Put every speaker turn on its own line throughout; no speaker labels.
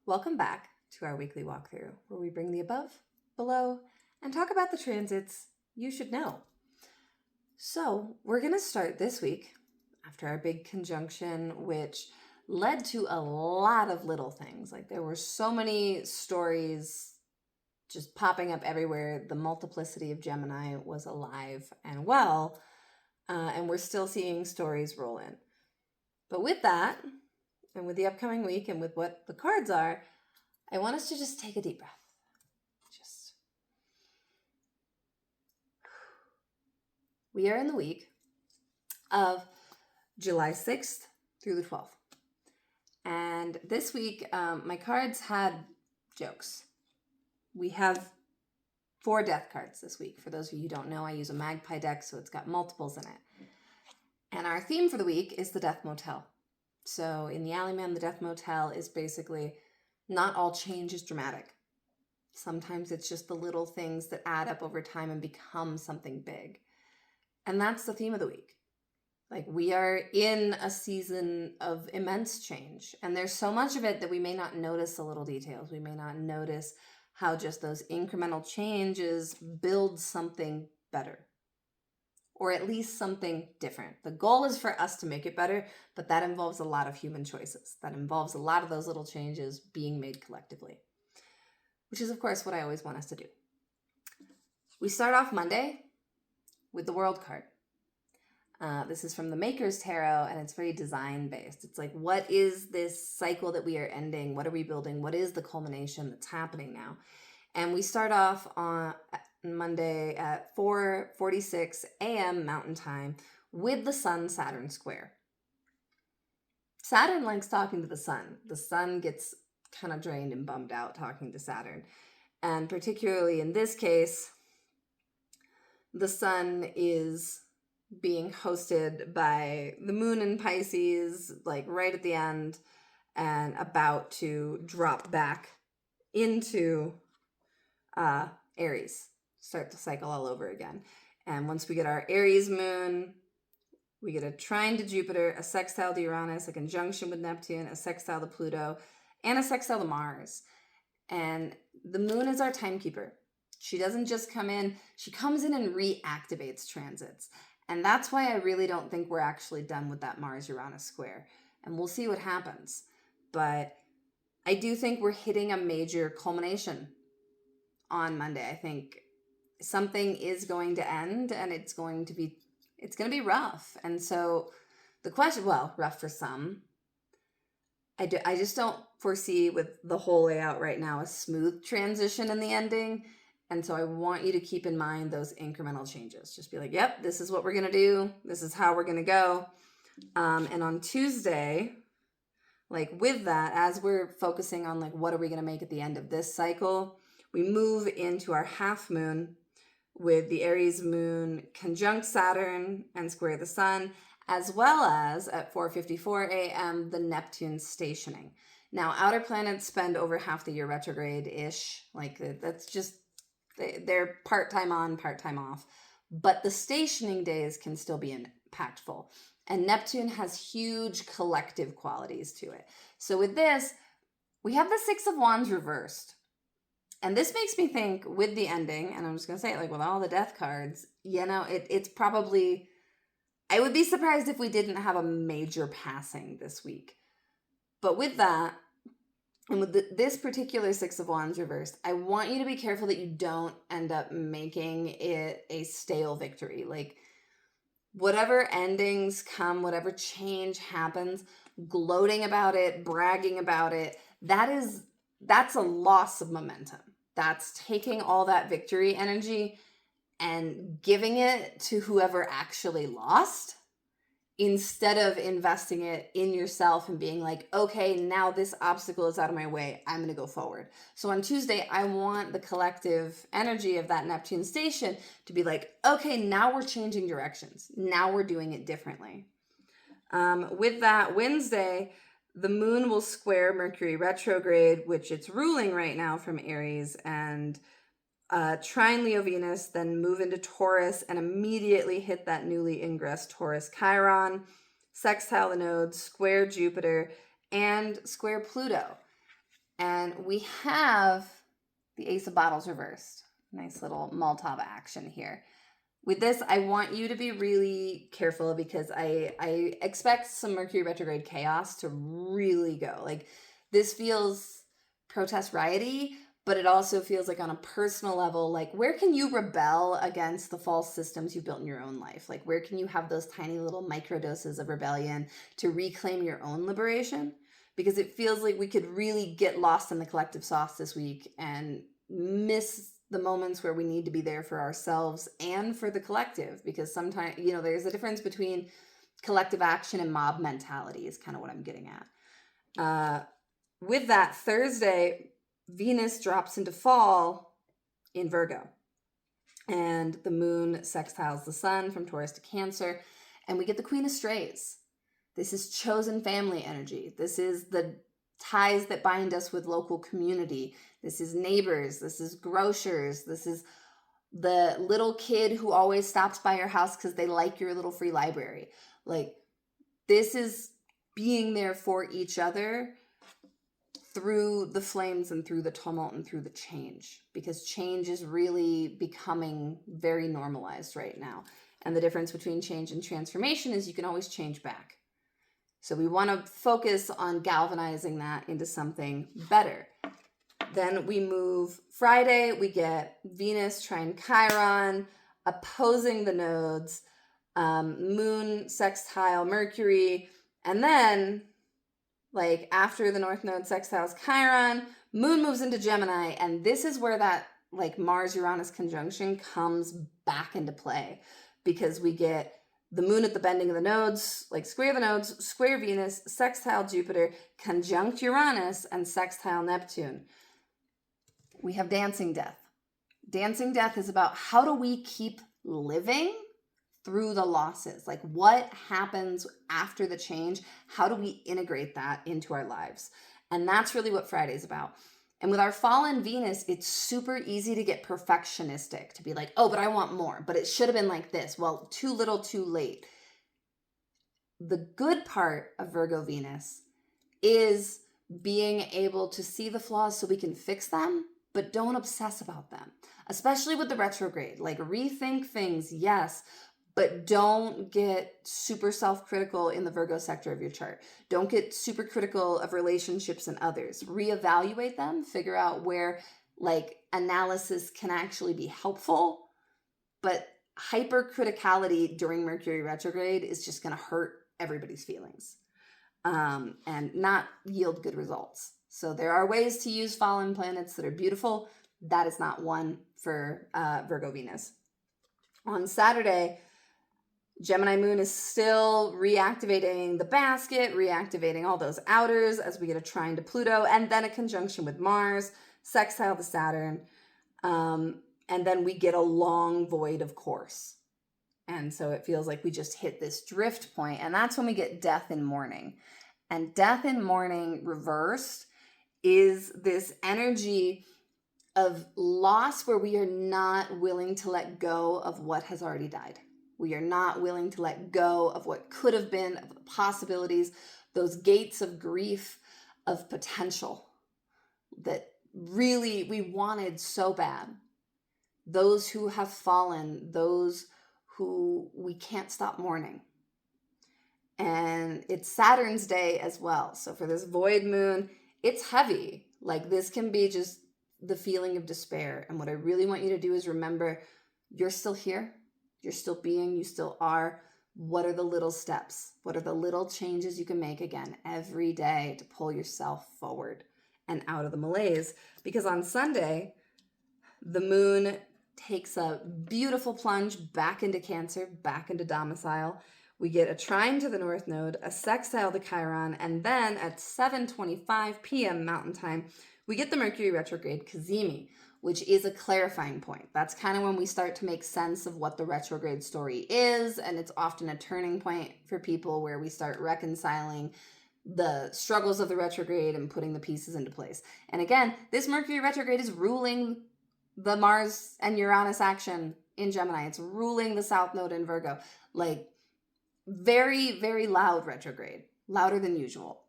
Welcome back to our weekly walkthrough, where we bring the above, below, and talk about the transits you should know. So, we're going to start this week after our big conjunction, which led to a lot of little things. Like, there were so many stories just popping up everywhere. The multiplicity of Gemini was alive and well, and we're still seeing stories roll in. But with that, and with the upcoming week and with what the cards are, I want us to just take a deep breath. We are in the week of July 6th through the 12th. And this week, my cards had jokes. We have 4 death cards this week. For those of you who don't know, I use a magpie deck, so it's got multiples in it. And our theme for the week is the Death Motel. So in the Alleyman, the Death Motel is basically not all change is dramatic. Sometimes it's just the little things that add up over time and become something big. And that's the theme of the week. Like, we are in a season of immense change. And there's so much of it that we may not notice the little details. We may not notice how just those incremental changes build something better. Or at least something different. The goal is for us to make it better, but that involves a lot of human choices. That involves a lot of those little changes being made collectively. Which is, of course, what I always want us to do. We start off Monday with the World card. This is from the Maker's Tarot, and it's very design-based. It's like, what is this cycle that we are ending? What are we building? What is the culmination that's happening now? And we start off on Monday at 4:46 a.m. Mountain Time with the Sun-Saturn square. Saturn likes talking to the Sun. The Sun gets kind of drained and bummed out talking to Saturn. And particularly in this case, the Sun is being hosted by the Moon in Pisces, like right at the end, and about to drop back into Aries, start the cycle all over again. And once we get our Aries moon, we get a trine to Jupiter, a sextile to Uranus, a conjunction with Neptune, a sextile to Pluto, and a sextile to Mars. And the moon is our timekeeper. She doesn't just come in, she comes in and reactivates transits. And that's why I really don't think we're actually done with that Mars-Uranus square. And we'll see what happens. But I do think we're hitting a major culmination on Monday. I think something is going to end, and it's going to be rough. And so the question, well, rough for some. I just don't foresee with the whole layout right now a smooth transition in the ending. And so I want you to keep in mind those incremental changes. Just be like, yep, this is what we're going to do. This is how we're going to go. And on Tuesday, like with that, as we're focusing on like, what are we going to make at the end of this cycle? We move into our half moon with the Aries moon conjunct Saturn and square the Sun, as well as at 4:54 a.m., the Neptune stationing. Now, outer planets spend over half the year retrograde-ish. Like, that's just, they're part-time on, part-time off. But the stationing days can still be impactful. And Neptune has huge collective qualities to it. So with this, we have the Six of Wands reversed. And this makes me think with the ending, and I'm just going to say it, like with all the death cards, it's probably, I would be surprised if we didn't have a major passing this week. But with that, and with this particular Six of Wands reversed, I want you to be careful that you don't end up making it a stale victory. Like, whatever endings come, whatever change happens, gloating about it, bragging about it, that's a loss of momentum. That's taking all that victory energy and giving it to whoever actually lost, instead of investing it in yourself and being like, okay, now this obstacle is out of my way, I'm going to go forward. So on Tuesday, I want the collective energy of that Neptune station to be like, okay, now we're changing directions. Now we're doing it differently. With that, Wednesday, the moon will square Mercury retrograde, which it's ruling right now from Aries, and trine Leo Venus, then move into Taurus and immediately hit that newly ingress Taurus Chiron, sextile the nodes, square Jupiter, and square Pluto. And we have the Ace of Bottles reversed. Nice little Molotov action here. With this, I want you to be really careful because I expect some Mercury retrograde chaos to really go. Like, this feels protest rioty, but it also feels like on a personal level, like, where can you rebel against the false systems you built in your own life? Like, where can you have those tiny little microdoses of rebellion to reclaim your own liberation? Because it feels like we could really get lost in the collective sauce this week and miss the moments where we need to be there for ourselves and for the collective, because sometimes, there's a difference between collective action and mob mentality is kind of what I'm getting at. With that, Thursday, Venus drops into fall in Virgo, and the moon sextiles the sun from Taurus to Cancer, and we get the Queen of Strays. This is chosen family energy. This is the ties that bind us with local community. This is neighbors. This is grocers. This is the little kid who always stops by your house because they like your little free library. Like, this is being there for each other through the flames and through the tumult and through the change, because change is really becoming very normalized right now. And the difference between change and transformation is you can always change back. So we want to focus on galvanizing that into something better. Then we move Friday, we get Venus trine Chiron, opposing the nodes, moon sextile Mercury, and then, like, after the North Node sextiles Chiron, moon moves into Gemini, and this is where that, like, Mars-Uranus conjunction comes back into play, because we get the moon at the bending of the nodes, like square the nodes, square Venus, sextile Jupiter, conjunct Uranus, and sextile Neptune. We have dancing death. Dancing death is about how do we keep living through the losses? Like, what happens after the change? How do we integrate that into our lives? And that's really what Friday's about. And with our fallen Venus, it's super easy to get perfectionistic, to be like, oh, but I want more, but it should have been like this. Well, too little, too late. The good part of Virgo Venus is being able to see the flaws so we can fix them, but don't obsess about them, especially with the retrograde. Like, rethink things, yes, but don't get super self-critical in the Virgo sector of your chart. Don't get super critical of relationships and others. Reevaluate them, figure out where, like, analysis can actually be helpful, but hypercriticality during Mercury retrograde is just going to hurt everybody's feelings and not yield good results. So there are ways to use fallen planets that are beautiful. That is not one for Virgo Venus. On Saturday, Gemini moon is still reactivating the basket, reactivating all those outers as we get a trine to Pluto, and then a conjunction with Mars, sextile to Saturn, and then we get a long void of course. And so it feels like we just hit this drift point, and that's when we get death in mourning. And death in mourning reversed is this energy of loss where we are not willing to let go of what has already died. We are not willing to let go of what could have been, of the possibilities, those gates of grief, of potential that really we wanted so bad. Those who have fallen, those who we can't stop mourning. And it's Saturn's day as well. So for this void moon, it's heavy. Like, this can be just the feeling of despair. And what I really want you to do is remember, you're still here. You're still being, you still are. What are the little steps? What are the little changes you can make again every day to pull yourself forward and out of the malaise? Because on Sunday, the moon takes a beautiful plunge back into Cancer, back into domicile. We get a trine to the North Node, a sextile to Chiron, and then at 7:25 p.m. Mountain Time, we get the Mercury retrograde Cazimi, which is a clarifying point. That's kind of when we start to make sense of what the retrograde story is, and it's often a turning point for people where we start reconciling the struggles of the retrograde and putting the pieces into place. And again, this Mercury retrograde is ruling the Mars and Uranus action in Gemini. It's ruling the South Node in Virgo. Like, very, very loud retrograde, louder than usual.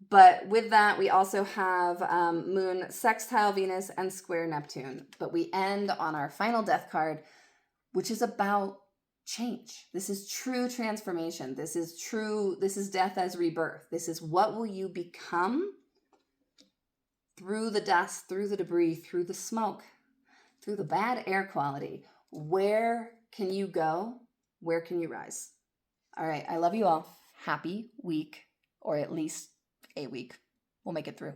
But with that, we also have Moon sextile Venus and square Neptune. But we end on our final death card, which is about change. This is true transformation. This is death as rebirth. This is what will you become through the dust, through the debris, through the smoke, through the bad air quality. Where can you go? Where can you rise? All right, I love you all. Happy week, or at least a week. We'll make it through.